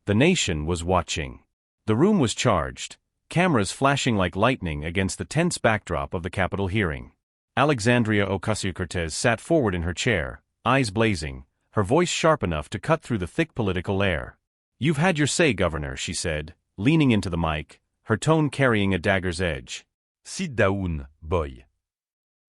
The nation was watching. The room was charged, cameras flashing like lightning against the tense backdrop of the Capitol hearing. Alexandria Ocasio-Cortez sat forward in her chair, eyes blazing, her voice sharp enough to cut through the thick political air. "You've had your say, Governor," she said, leaning into the mic, her tone carrying a dagger's edge. "Sit down, boy."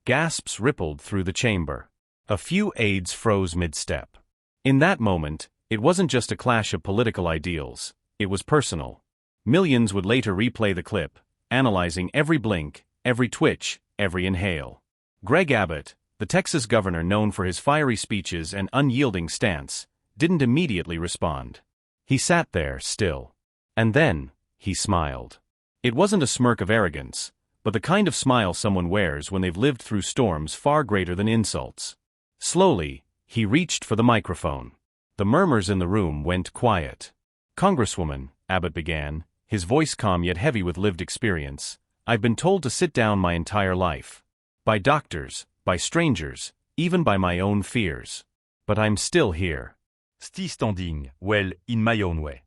Gasps rippled through the chamber. A few aides froze mid-step. In that moment, it wasn't just a clash of political ideals, it was personal. Millions would later replay the clip, analyzing every blink, every twitch, every inhale. Greg Abbott, the Texas governor known for his fiery speeches and unyielding stance, didn't immediately respond. He sat there, still. And then, he smiled. It wasn't a smirk of arrogance, but the kind of smile someone wears when they've lived through storms far greater than insults. Slowly, he reached for the microphone. The murmurs in the room went quiet. "Congresswoman," Abbott began, his voice calm yet heavy with lived experience, "I've been told to sit down my entire life. By doctors, by strangers, even by my own fears. But I'm still here. Still standing, well, in my own way."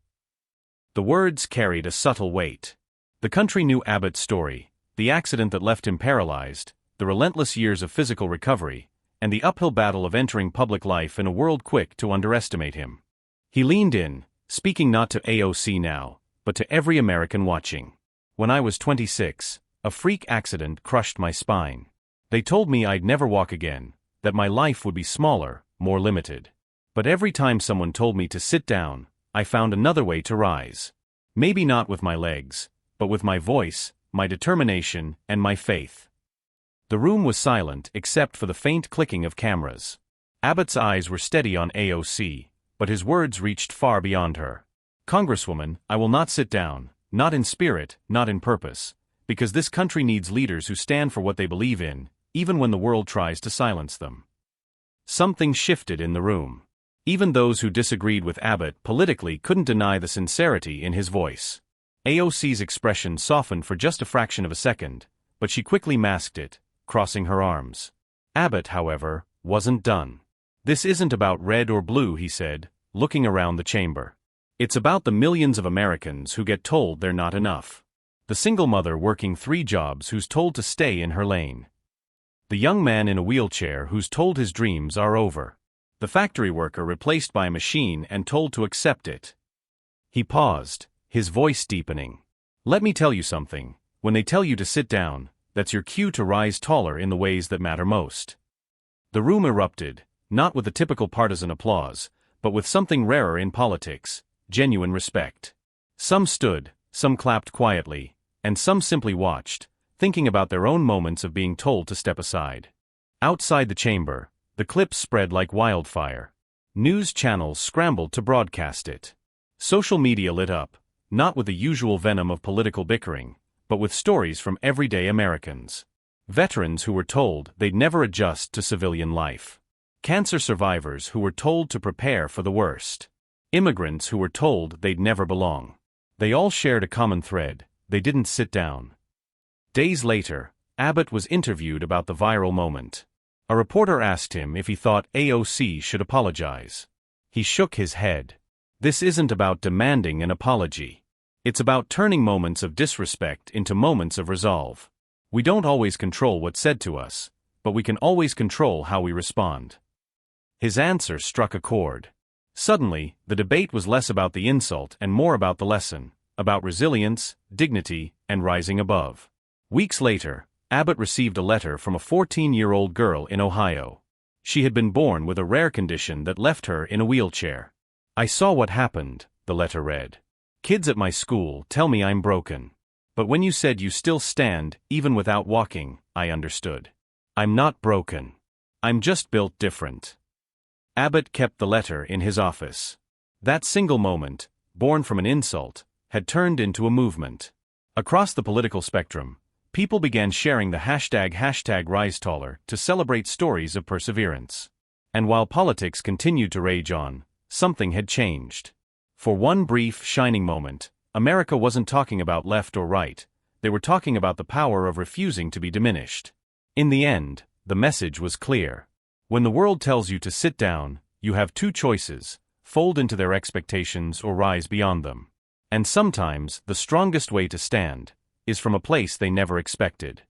The words carried a subtle weight. The country knew Abbott's story, the accident that left him paralyzed, the relentless years of physical recovery, and the uphill battle of entering public life in a world quick to underestimate him. He leaned in, speaking not to AOC now, but to every American watching. "When I was 26, a freak accident crushed my spine. They told me I'd never walk again, that my life would be smaller, more limited. But every time someone told me to sit down, I found another way to rise. Maybe not with my legs, but with my voice, my determination, and my faith." The room was silent except for the faint clicking of cameras. Abbott's eyes were steady on AOC, but his words reached far beyond her. "Congresswoman, I will not sit down, not in spirit, not in purpose, because this country needs leaders who stand for what they believe in, even when the world tries to silence them." Something shifted in the room. Even those who disagreed with Abbott politically couldn't deny the sincerity in his voice. AOC's expression softened for just a fraction of a second, but she quickly masked it, crossing her arms. Abbott, however, wasn't done. "This isn't about red or blue," he said, looking around the chamber. "It's about the millions of Americans who get told they're not enough. The single mother working 3 jobs who's told to stay in her lane. The young man in a wheelchair who's told his dreams are over. The factory worker replaced by a machine and told to accept it." He paused, his voice deepening. "Let me tell you something, when they tell you to sit down, that's your cue to rise taller in the ways that matter most." The room erupted, not with the typical partisan applause, but with something rarer in politics, genuine respect. Some stood, some clapped quietly, and some simply watched, thinking about their own moments of being told to step aside. Outside the chamber, the clip spread like wildfire. News channels scrambled to broadcast it. Social media lit up, not with the usual venom of political bickering, but with stories from everyday Americans. Veterans who were told they'd never adjust to civilian life. Cancer survivors who were told to prepare for the worst. Immigrants who were told they'd never belong. They all shared a common thread: they didn't sit down. Days later, Abbott was interviewed about the viral moment. A reporter asked him if he thought AOC should apologize. He shook his head. "This isn't about demanding an apology. It's about turning moments of disrespect into moments of resolve. We don't always control what's said to us, but we can always control how we respond." His answer struck a chord. Suddenly, the debate was less about the insult and more about the lesson, about resilience, dignity, and rising above. Weeks later, Abbott received a letter from a 14-year-old girl in Ohio. She had been born with a rare condition that left her in a wheelchair. "I saw what happened," the letter read. "Kids at my school tell me I'm broken. But when you said you still stand, even without walking, I understood. I'm not broken. I'm just built different." Abbott kept the letter in his office. That single moment, born from an insult, had turned into a movement. Across the political spectrum, people began sharing the hashtag #RiseTaller to celebrate stories of perseverance. And while politics continued to rage on, something had changed. For one brief, shining moment, America wasn't talking about left or right, they were talking about the power of refusing to be diminished. In the end, the message was clear. When the world tells you to sit down, you have 2 choices: fold into their expectations or rise beyond them. And sometimes, the strongest way to stand is from a place they never expected.